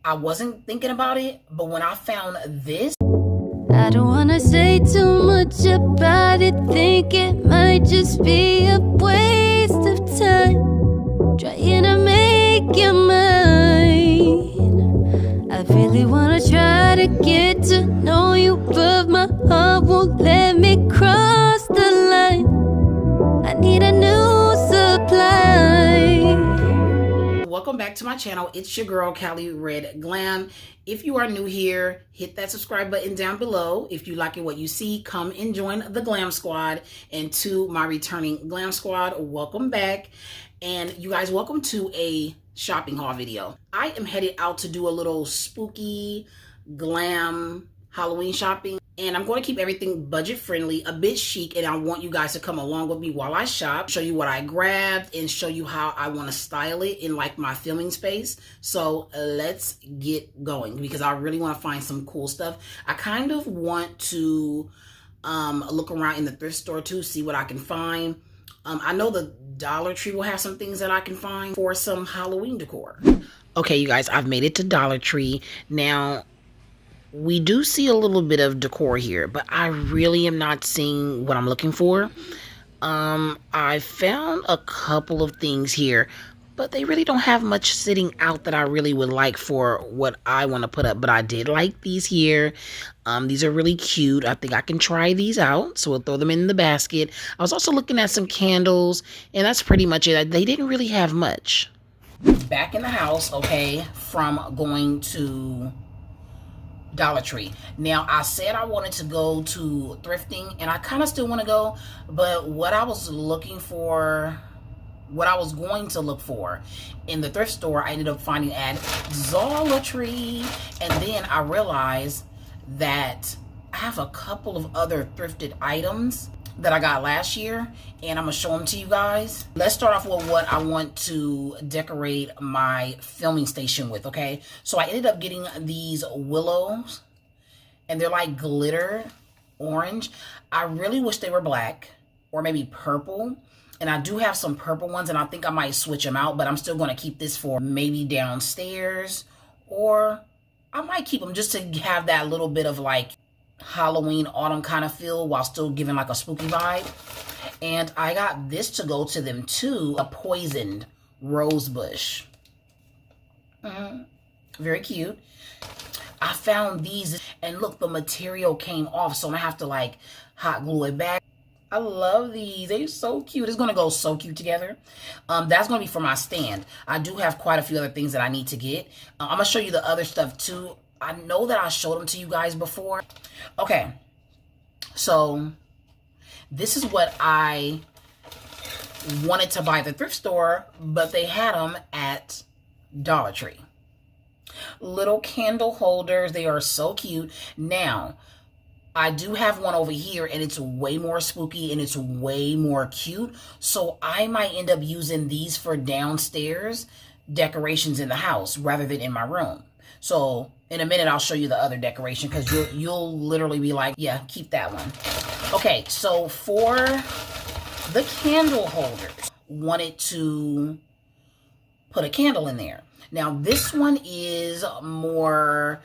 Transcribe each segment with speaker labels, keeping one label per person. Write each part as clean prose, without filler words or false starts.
Speaker 1: I wasn't thinking about it, but when I found this,
Speaker 2: I don't wanna say too much about it, think it might just be a waste of time trying to make you mine. I really wanna try to get to know you, but my heart won't let me cross the line. I need a new supply.
Speaker 1: welcome back to my channel. It's your girl, calireddglam. If you are new here, hit that subscribe button down below. If you like what you see, come and join the Glam Squad. And to my returning Glam Squad, welcome back. And you guys, welcome to a shopping haul video. I am headed out to do a little spooky glam Halloween shopping. And I'm going to keep everything budget friendly, a bit chic, and I want you guys to come along with me while I shop, show you what I grabbed, and show you how I want to style it in like my filming space. So let's get going because I really want to find some cool stuff. I kind of want to look around in the thrift store too, see what I can find. I know the Dollar Tree will have some things that I can find for some Halloween decor. Okay, you guys, I've made it to Dollar Tree. Now, we do see a little bit of decor here, but I really am not seeing what I'm looking for. I found a couple of things here, but they really don't have much sitting out that I really would like for what I want to put up. But I did like these here. These are really cute. I think I can try these out, so we'll throw them in the basket. I was also looking at some candles, and that's pretty much it. They didn't really have much. Back in the house, okay, from going to Dollar Tree. Now, I said I wanted to go to thrifting, and I kind of still want to go, but what I was looking for, what I was going to look for in the thrift store, I ended up finding at Dollar Tree, and then I realized that I have a couple of other thrifted items that I got last year, and I'm gonna show them to you guys. Let's start off with what I want to decorate my filming station with, okay? So I ended up getting these willows, and they're like glitter orange. I really wish they were black or maybe purple, and I do have some purple ones, and I think I might switch them out, but I'm still gonna keep this for maybe downstairs, or I might keep them just to have that little bit of like Halloween autumn kind of feel while still giving like a spooky vibe. And I got this to go to them too, a poisoned rose bush. Very cute. I found these, and look, the material came off, so I'm gonna have to like hot glue it back. I love these. They're so cute. It's gonna go so cute together. That's gonna be for my stand. I do have quite a few other things that I need to get. I'm gonna show you the other stuff too. I know that I showed them to you guys before. Okay, so this is what I wanted to buy at the thrift store, but they had them at Dollar Tree. Little candle holders. They are so cute. Now, I do have one over here, and it's way more spooky, and it's way more cute. So I might end up using these for downstairs decorations in the house rather than in my room. So in a minute, I'll show you the other decoration because you'll literally be like, yeah, keep that one. Okay, so for the candle holders, wanted to put a candle in there. Now, this one is more,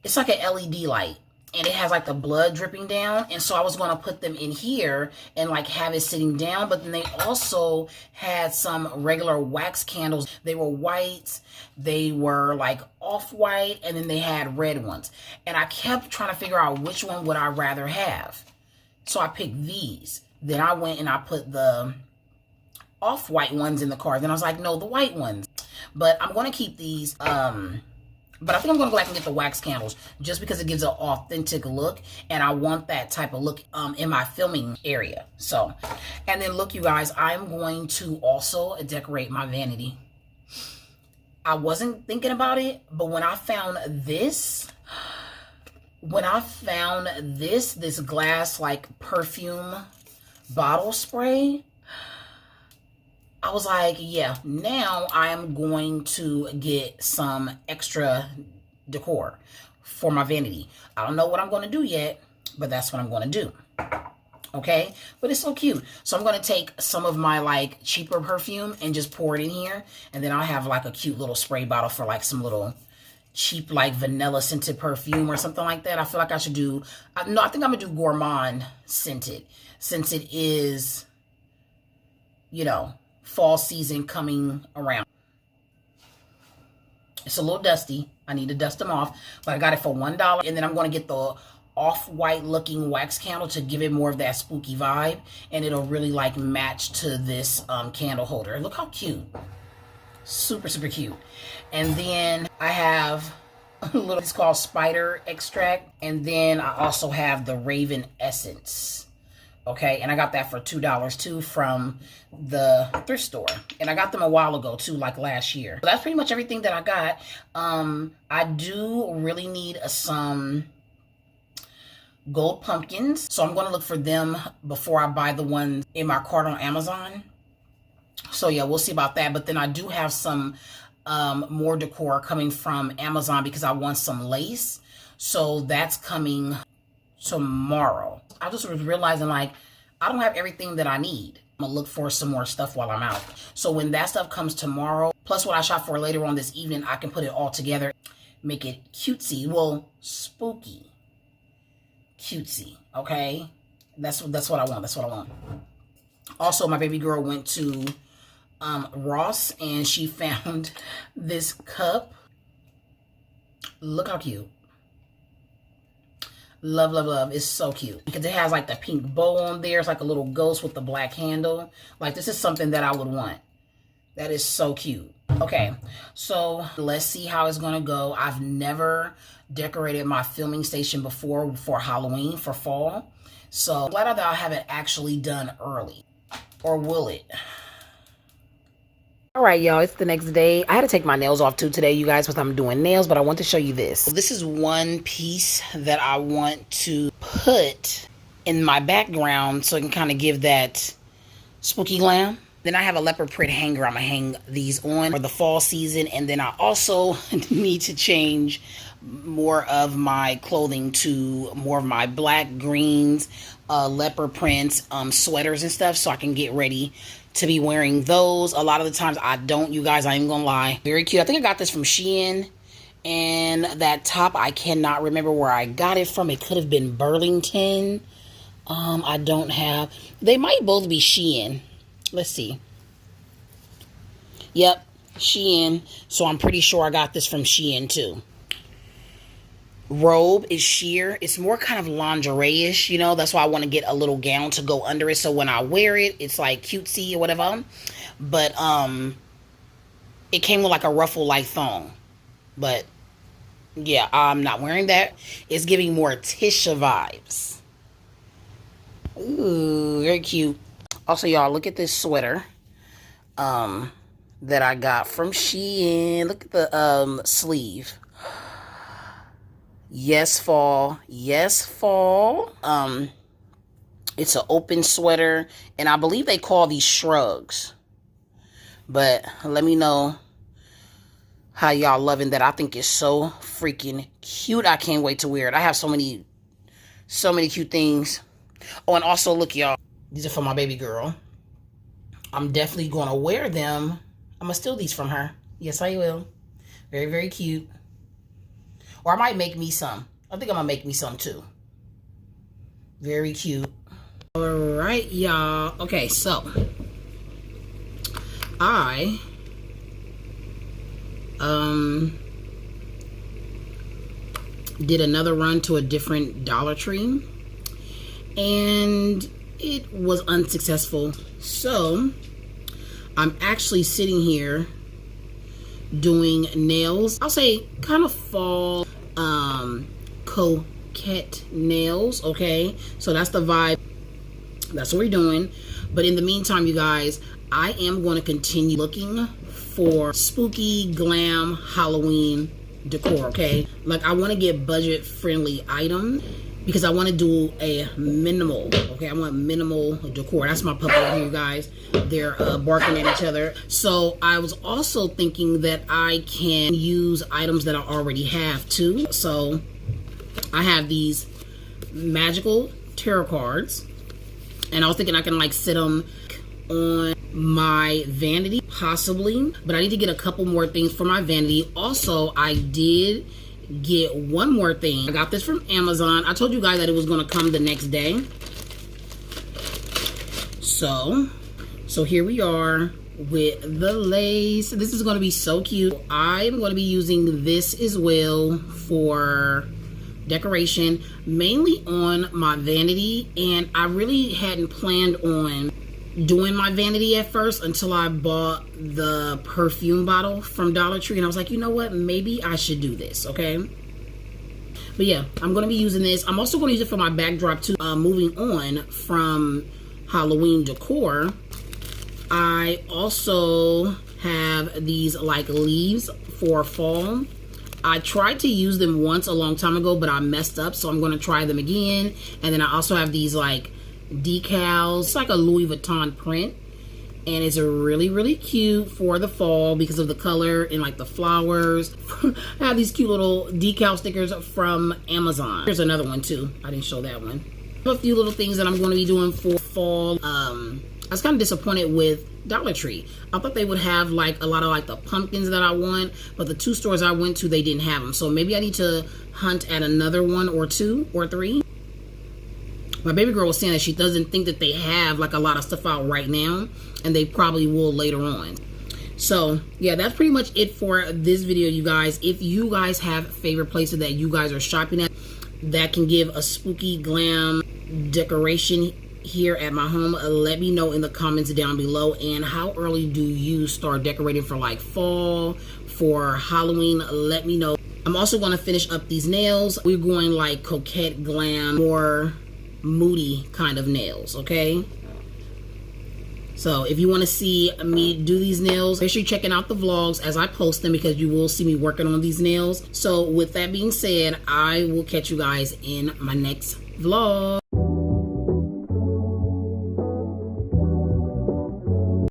Speaker 1: it's like an LED light, and it has like the blood dripping down. And so I was going to put them in here and like have it sitting down. But then they also had some regular wax candles. They were white, they were like off-white, and then they had red ones. And I kept trying to figure out which one would I rather have. So I picked these. Then I went and I put the off-white ones in the cart. Then I was like, no, the white ones. But I'm going to keep these, but I think I'm going to go back and get the wax candles just because it gives an authentic look. And I want that type of look in my filming area. So, and then look, you guys, I'm going to also decorate my vanity. I wasn't thinking about it, but when I found this, this glass like perfume bottle spray, I was like, yeah, now I'm going to get some extra decor for my vanity. I don't know what I'm going to do yet, but that's what I'm going to do. Okay, but it's so cute. So I'm going to take some of my like cheaper perfume and just pour it in here. And then I'll have like a cute little spray bottle for like some little cheap like vanilla scented perfume or something like that. I feel like I should do, no, I think I'm gonna do gourmand scented, since it is, you know, fall season coming around. It's a little dusty. I need to dust them off, but I got it for $1. And then I'm going to get the off-white looking wax candle to give it more of that spooky vibe, and it'll really like match to this candle holder. Look how cute. Super, super cute. And then I have a little, it's called spider extract, and then I also have the Raven essence. Okay, and I got that for $2 too from the thrift store. And I got them a while ago too, like last year. So that's pretty much everything that I got. I do really need some gold pumpkins. So I'm going to look for them before I buy the ones in my cart on Amazon. So yeah, we'll see about that. But then I do have some more decor coming from Amazon because I want some lace. So that's coming tomorrow. I just was realizing like I don't have everything that I need. I'm gonna look for some more stuff while I'm out. So when that stuff comes tomorrow, plus what I shop for later on this evening, I can put it all together, make it cutesy, well, spooky, cutesy. Okay, that's what I want. That's what I want. Also, my baby girl went to Ross and she found this cup. Look how cute. Love, love, love. It's so cute because it has like the pink bow on there. It's like a little ghost with the black handle. Like this is something that I would want. That is so cute. Okay, so let's see how it's gonna go. I've never decorated my filming station before for Halloween, for fall. So I'm glad that I haven't actually done early. Or will it? All right, y'all, it's the next day. I had to take my nails off too today, you guys, because I'm doing nails, but I want to show you this. This is one piece that I want to put in my background so it can kind of give that spooky glam. Then I have a leopard print hanger I'm going to hang these on for the fall season. And then I also need to change more of my clothing to more of my black, greens, leopard prints, sweaters and stuff so I can get ready to be wearing those. A lot of the times I don't, you guys, I ain't gonna lie. Very cute. I think I got this from Shein. And that top, I cannot remember where I got it from. It could have been Burlington. I don't have. They might both be Shein. Let's see. Yep, Shein. So I'm pretty sure I got this from Shein too. Robe is sheer. It's more kind of lingerie-ish, you know. That's why I want to get a little gown to go under it. So when I wear it, it's like cutesy or whatever. But it came with like a ruffle-like thong. But yeah, I'm not wearing that. It's giving more Tisha vibes. Ooh, very cute. Also, y'all, look at this sweater that I got from Shein. Look at the sleeve. Yes, fall. Yes, fall. It's an open sweater, and I believe they call these shrugs. But let me know how y'all loving that. I think it's so freaking cute. I can't wait to wear it. I have so many cute things. Oh, and also look, y'all. These are for my baby girl. I'm definitely going to wear them. I'm going to steal these from her. Yes, I will. Very, very cute. Or I might make me some. I think I'm going to make me some too. Very cute. All right, y'all. Okay, so I did another run to a different Dollar Tree. And it was unsuccessful. So I'm actually sitting here doing nails. I'll say kind of fall coquette nails. Okay, so that's the vibe. That's what we're doing. But in the meantime, you guys, I am going to continue looking for spooky glam Halloween decor. Okay, like I want to get budget friendly items because I want to do a minimal. Okay, I want minimal decor. That's my puppy right here, you guys. They're barking at each other. So I was also thinking that I can use items that I already have too. So I have these magical tarot cards, and I was thinking I can like sit them on my vanity, possibly, but I need to get a couple more things for my vanity. Also, I did get one more thing. I got this from Amazon. I told you guys that it was going to come the next day. So here we are with the lace. This is going to be so cute. I'm going to be using this as well for decoration, mainly on my vanity. And I really hadn't planned on doing my vanity at first until I bought the perfume bottle from Dollar Tree, and I was like, you know what, maybe I should do this. Okay, but yeah, I'm going to be using this. I'm also going to use it for my backdrop too. Moving on from Halloween decor, I also have these like leaves for fall. I tried to use them once a long time ago, but I messed up, so I'm going to try them again. And then I also have these like decals. It's like a Louis Vuitton print, and it's really cute for the fall because of the color and like the flowers. I have these cute little decal stickers from Amazon. Here's another one too. I didn't show that one. A few little things that I'm going to be doing for fall. I was kind of disappointed with Dollar Tree. I thought they would have like a lot of like the pumpkins that I want, but the 2 stores I went to, they didn't have them. So maybe I need to hunt at another 1 or 2 or 3. My baby girl was saying that she doesn't think that they have like a lot of stuff out right now, and they probably will later on. So yeah, that's pretty much it for this video, you guys. If you guys have favorite places that you guys are shopping at that can give a spooky glam decoration here at my home, let me know in the comments down below. And how early do you start decorating for like fall, for Halloween? Let me know. I'm also going to finish up these nails. We're going like coquette glam or Moody kind of nails. Okay, so if you want to see me do these nails, make sure you're checking out the vlogs as I post them, because you will see me working on these nails. So with that being said, I will catch you guys in my next vlog.